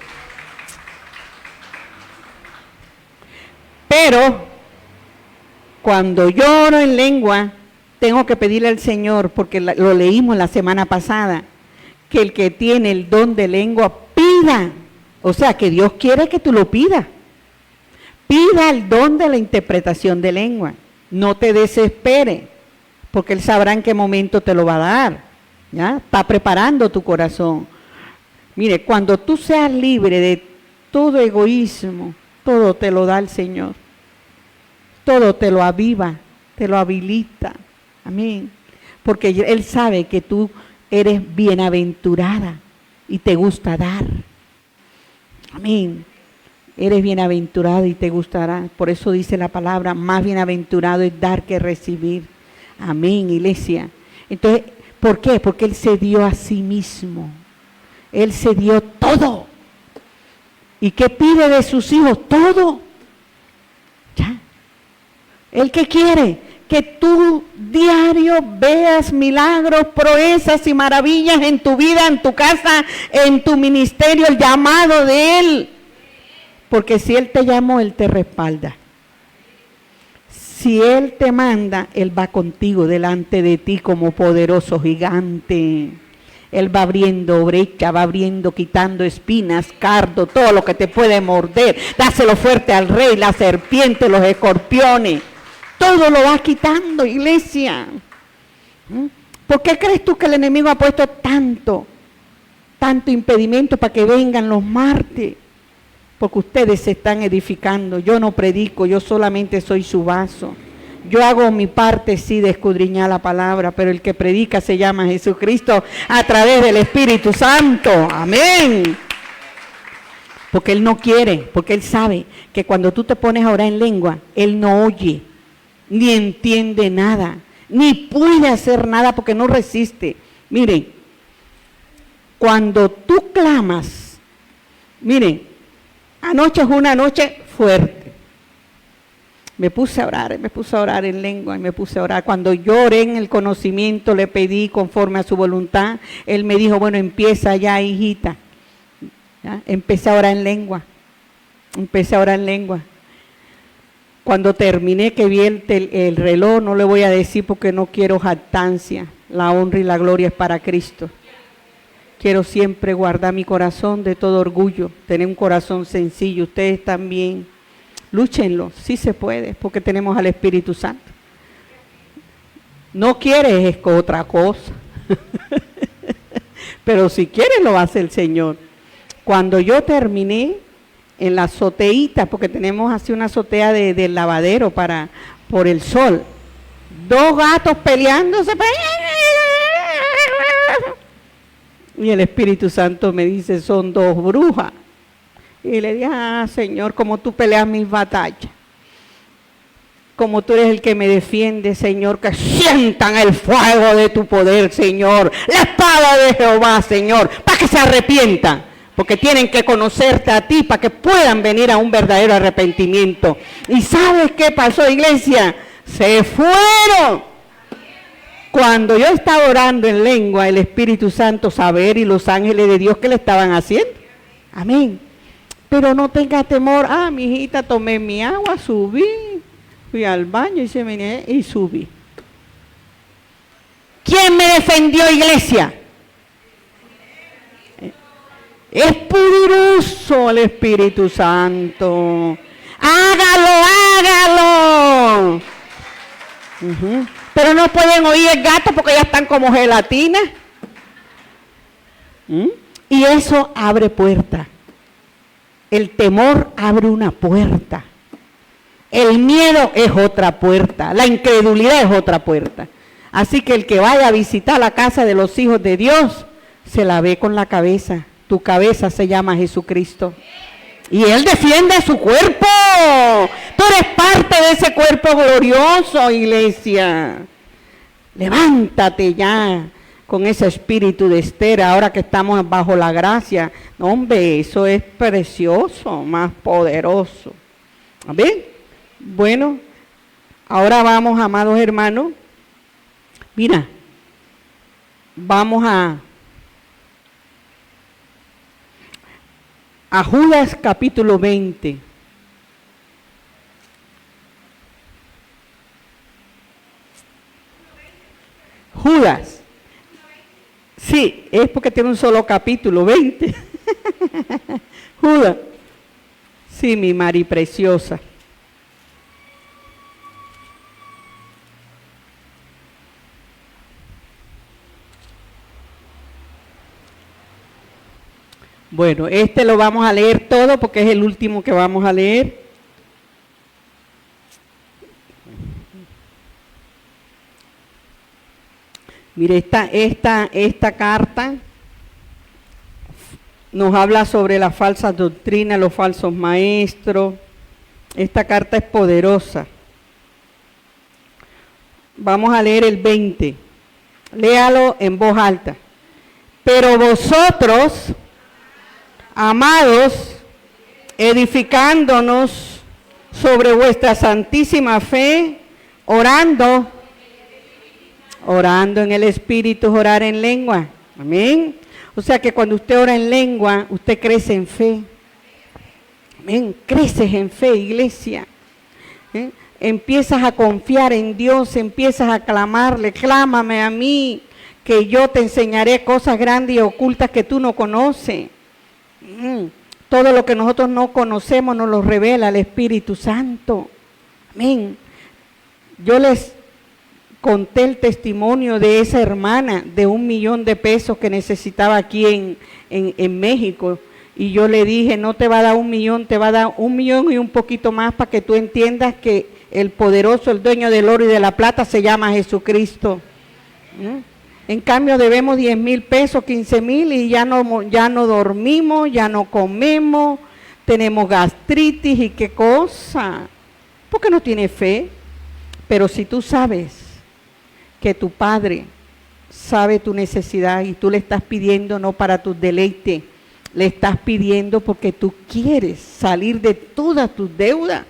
Pero, cuando yo oro en lengua, tengo que pedirle al Señor, porque lo leímos la semana pasada, que el que tiene el don de lengua pida. O sea, que Dios quiere que tú lo pidas. Pida el don de la interpretación de lengua. No te desesperes, porque Él sabrá en qué momento te lo va a dar. ¿Ya? Está preparando tu corazón. Mire, cuando tú seas libre de todo egoísmo, todo te lo da el Señor. Todo te lo aviva, te lo habilita. Amén. Porque Él sabe que tú eres bienaventurada y te gusta dar. Amén. Eres bienaventurada y te gustará. Por eso dice la palabra, más bienaventurado es dar que recibir. Amén, iglesia. Entonces, ¿por qué? Porque Él se dio a sí mismo. Él se dio todo. ¿Y qué pide de sus hijos? Todo. ¿Ya? ¿Él qué quiere? Que tú diario veas milagros, proezas y maravillas en tu vida, en tu casa, en tu ministerio, el llamado de Él. Porque si Él te llamó, Él te respalda. Si Él te manda, Él va contigo delante de ti como poderoso gigante. Él va abriendo brecha, va abriendo, quitando espinas, cardo, todo lo que te puede morder. Dáselo fuerte al Rey, la serpiente, los escorpiones. Todo lo va quitando, iglesia. ¿Por qué crees tú que el enemigo ha puesto tanto impedimento para que vengan los martes? Porque ustedes se están edificando. Yo no predico, yo solamente soy su vaso. Yo hago mi parte, sí, de escudriñar la palabra, pero el que predica se llama Jesucristo a través del Espíritu Santo. Amén. Porque Él no quiere, porque Él sabe que cuando tú te pones a orar en lengua, Él no oye, ni entiende nada, ni puede hacer nada porque no resiste. Miren, cuando tú clamas, miren, anoche es una noche fuerte. Me puse a orar en lengua y me puse a orar. Cuando yo oré en el conocimiento, le pedí conforme a su voluntad. Él me dijo, bueno, empieza ya, hijita. ¿Ya? Empecé a orar en lengua. Cuando terminé, que vi el reloj, no le voy a decir porque no quiero jactancia. La honra y la gloria es para Cristo. Quiero siempre guardar mi corazón de todo orgullo, tener un corazón sencillo. Ustedes también, lúchenlo, sí se puede, porque tenemos al Espíritu Santo. No quieres es otra cosa, pero si quieres lo hace el Señor. Cuando yo terminé en la azoteíta, porque tenemos así una azotea del lavadero por el sol, 2 gatos peleándose, y el Espíritu Santo me dice, son 2 brujas. Y le dije, Señor, como tú peleas mis batallas, como tú eres el que me defiende, Señor, que sientan el fuego de tu poder, Señor, la espada de Jehová, Señor, para que se arrepientan, porque tienen que conocerte a ti, para que puedan venir a un verdadero arrepentimiento. ¿Y sabes qué pasó, iglesia? Se fueron. Cuando yo estaba orando en lengua, el Espíritu Santo, saber y los ángeles de Dios que le estaban haciendo. Amén. Pero no tenga temor. Mi hijita, tomé mi agua, subí, fui al baño y se vine y subí. ¿Quién me defendió, iglesia? Es poderoso el Espíritu Santo. Hágalo. Pero no pueden oír el gato porque ya están como gelatina. Y eso abre puertas. El temor abre una puerta. El miedo es otra puerta. La incredulidad es otra puerta. Así que el que vaya a visitar la casa de los hijos de Dios, se la ve con la cabeza. Tu cabeza se llama Jesucristo. Y Él defiende su cuerpo. Tú eres parte de ese cuerpo glorioso, iglesia. Levántate ya con ese espíritu de Esther, ahora que estamos bajo la gracia. No, hombre, eso es precioso, más poderoso. ¿Amén? Bueno, ahora vamos, amados hermanos. Mira, vamos a Judas capítulo 20. Judas. Sí, es porque tiene un solo capítulo, 20. Judas. Sí, mi Mari preciosa. Bueno, este lo vamos a leer todo porque es el último que vamos a leer. Mire, esta carta nos habla sobre las falsas doctrinas, los falsos maestros. Esta carta es poderosa. Vamos a leer el 20. Léalo en voz alta. Pero vosotros, amados, edificándonos sobre vuestra santísima fe, orando en el Espíritu, orar en lengua. Amén. O sea que cuando usted ora en lengua, usted crece en fe. Amén. Creces en fe, iglesia. Empiezas a confiar en Dios, empiezas a clamarle, clámame a mí, que yo te enseñaré cosas grandes y ocultas que tú no conoces. Todo lo que nosotros no conocemos nos lo revela el Espíritu Santo. Amén. Yo les conté el testimonio de esa hermana de $1,000,000 que necesitaba aquí en México. Y yo le dije, no te va a dar 1,000,000, te va a dar 1,000,000 y un poquito más para que tú entiendas que el poderoso, el dueño del oro y de la plata se llama Jesucristo. En cambio debemos $10,000, 15,000 y ya no dormimos, ya no comemos, tenemos gastritis y qué cosa. Porque no tiene fe. Pero si tú sabes que tu Padre sabe tu necesidad y tú le estás pidiendo no para tu deleite, le estás pidiendo porque tú quieres salir de todas tus deudas.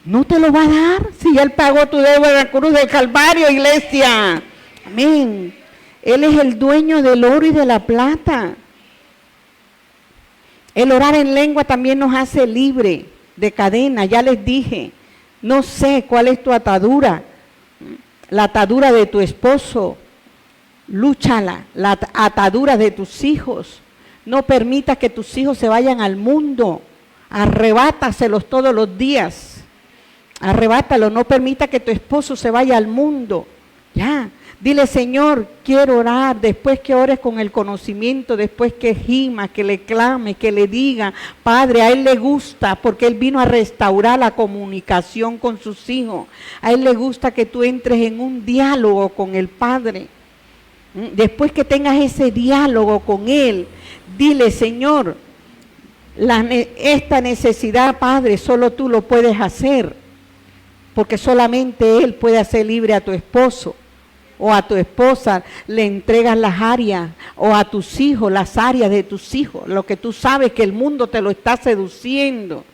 No te lo va a dar si Él pagó tu deuda en la cruz del Calvario, iglesia. Amén. Él es el dueño del oro y de la plata. El orar en lengua también nos hace libre de cadena. Ya les dije, no sé cuál es tu atadura. La atadura de tu esposo, lúchala. La atadura de tus hijos. No permitas que tus hijos se vayan al mundo. Arrebátaselos todos los días. Arrebátalo, no permita que tu esposo se vaya al mundo. Ya, dile, Señor, quiero orar. Después que ores con el conocimiento, después que gima, que le clame, que le diga, Padre, a Él le gusta, porque Él vino a restaurar la comunicación con sus hijos. A Él le gusta que tú entres en un diálogo con el Padre. Después que tengas ese diálogo con Él, dile, Señor, esta necesidad, Padre, solo tú lo puedes hacer. Porque solamente Él puede hacer libre a tu esposo o a tu esposa, le entregas las áreas, o a tus hijos, las áreas de tus hijos, lo que tú sabes que el mundo te lo está seduciendo,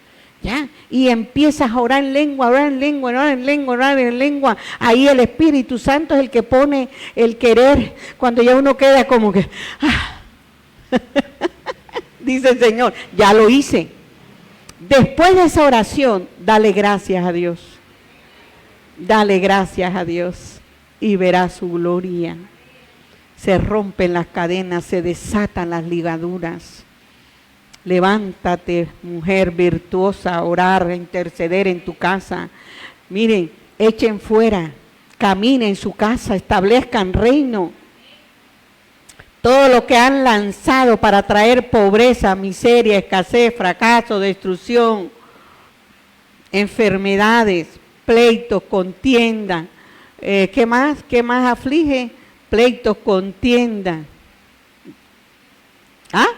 ¿ya? Y empiezas a orar en lengua, orar en lengua, orar en lengua, orar en lengua. Ahí el Espíritu Santo es el que pone el querer, cuando ya uno queda como que, dice el Señor, ya lo hice. Después de esa oración, dale gracias a Dios. Dale gracias a Dios y verás su gloria. Se rompen las cadenas, se desatan las ligaduras. Levántate, mujer virtuosa, a orar, a interceder en tu casa. Miren, echen fuera, caminen en su casa, establezcan reino. Todo lo que han lanzado para traer pobreza, miseria, escasez, fracaso, destrucción, enfermedades, pleitos, contienda. ¿Qué más? ¿Qué más aflige? Pleitos, contienda. ¿Ah?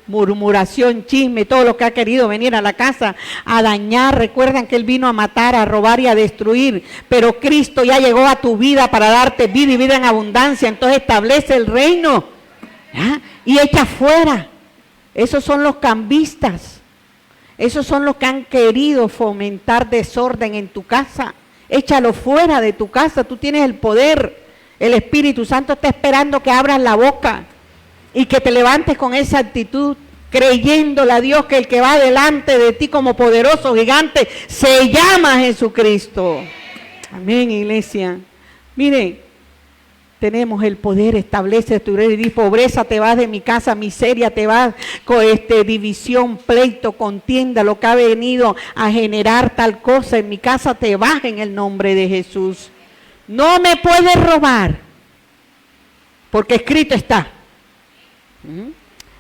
Murmuración, chisme, todo lo que ha querido venir a la casa a dañar. Recuerdan que Él vino a matar, a robar y a destruir, pero Cristo ya llegó a tu vida para darte vida y vida en abundancia. Entonces establece el reino, ¿ya? Y echa fuera. Esos son los cambistas. Esos son los que han querido fomentar desorden en tu casa. Échalo fuera de tu casa, tú tienes el poder. El Espíritu Santo está esperando que abras la boca y que te levantes con esa actitud, creyéndole a Dios que el que va delante de ti como poderoso gigante se llama Jesucristo. Amén, iglesia. Miren, tenemos el poder, establece tu reino y di, pobreza te vas de mi casa, miseria te vas, división, pleito, contienda, lo que ha venido a generar tal cosa en mi casa te vas en el nombre de Jesús. No me puedes robar, porque escrito está.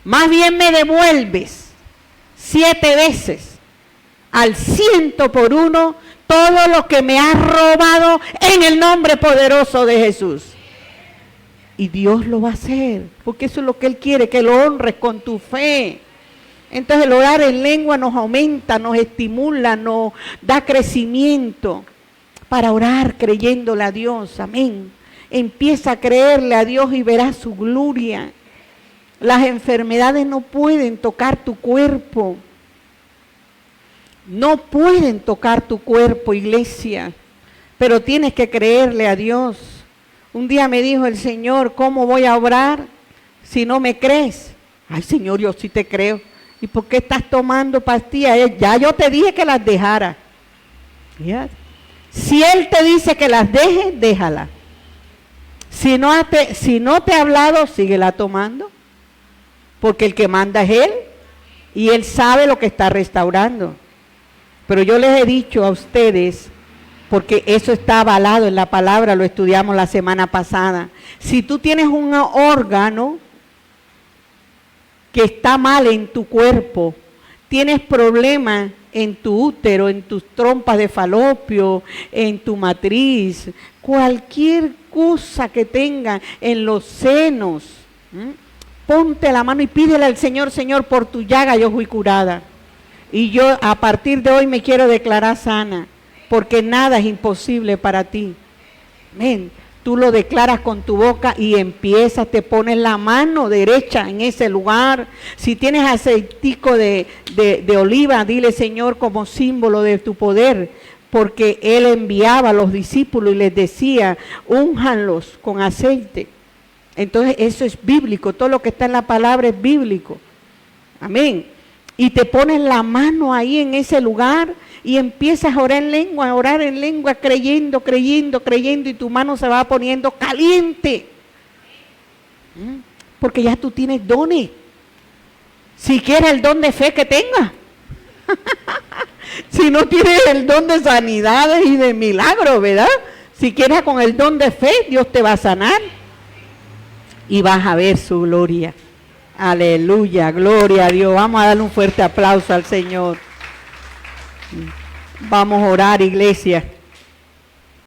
Más bien me devuelves 7 veces al 100 por 1 todo lo que me has robado en el nombre poderoso de Jesús. Y Dios lo va a hacer, porque eso es lo que Él quiere, que lo honres con tu fe. Entonces el orar en lengua nos aumenta, nos estimula, nos da crecimiento para orar creyéndole a Dios. Amén. Empieza a creerle a Dios y verás su gloria. Las enfermedades no pueden tocar tu cuerpo. No pueden tocar tu cuerpo, iglesia. Pero tienes que creerle a Dios. Un día me dijo el Señor, ¿cómo voy a obrar si no me crees? Ay, Señor, yo sí te creo. ¿Y por qué estás tomando pastillas? Ya yo te dije que las dejara. ¿Ya? Si Él te dice que las dejes, déjala. Si no te ha hablado, síguela tomando. Porque el que manda es Él. Y Él sabe lo que está restaurando. Pero yo les he dicho a ustedes, porque eso está avalado en la palabra, lo estudiamos la semana pasada. Si tú tienes un órgano que está mal en tu cuerpo, tienes problemas en tu útero, en tus trompas de falopio, en tu matriz, cualquier cosa que tenga en los senos, ponte la mano y pídele al Señor, Señor, por tu llaga yo fui curada. Y yo a partir de hoy me quiero declarar sana, porque nada es imposible para ti. Amén. tú lo declaras con tu boca y empiezas, te pones la mano derecha en ese lugar. Si tienes aceitico de oliva, dile, Señor, como símbolo de tu poder, porque Él enviaba a los discípulos y les decía, únjanlos con aceite. Entonces eso es bíblico, todo lo que está en la palabra es bíblico. Amén. Y te pones la mano ahí en ese lugar y empiezas a orar en lengua, creyendo, y tu mano se va poniendo caliente. Porque ya tú tienes dones. Si quieres el don de fe que tengas. Si no tienes el don de sanidades y de milagros, ¿verdad? Si quieres con el don de fe, Dios te va a sanar. Y vas a ver su gloria. Aleluya, gloria a Dios. Vamos a darle un fuerte aplauso al Señor. Vamos a orar, iglesia.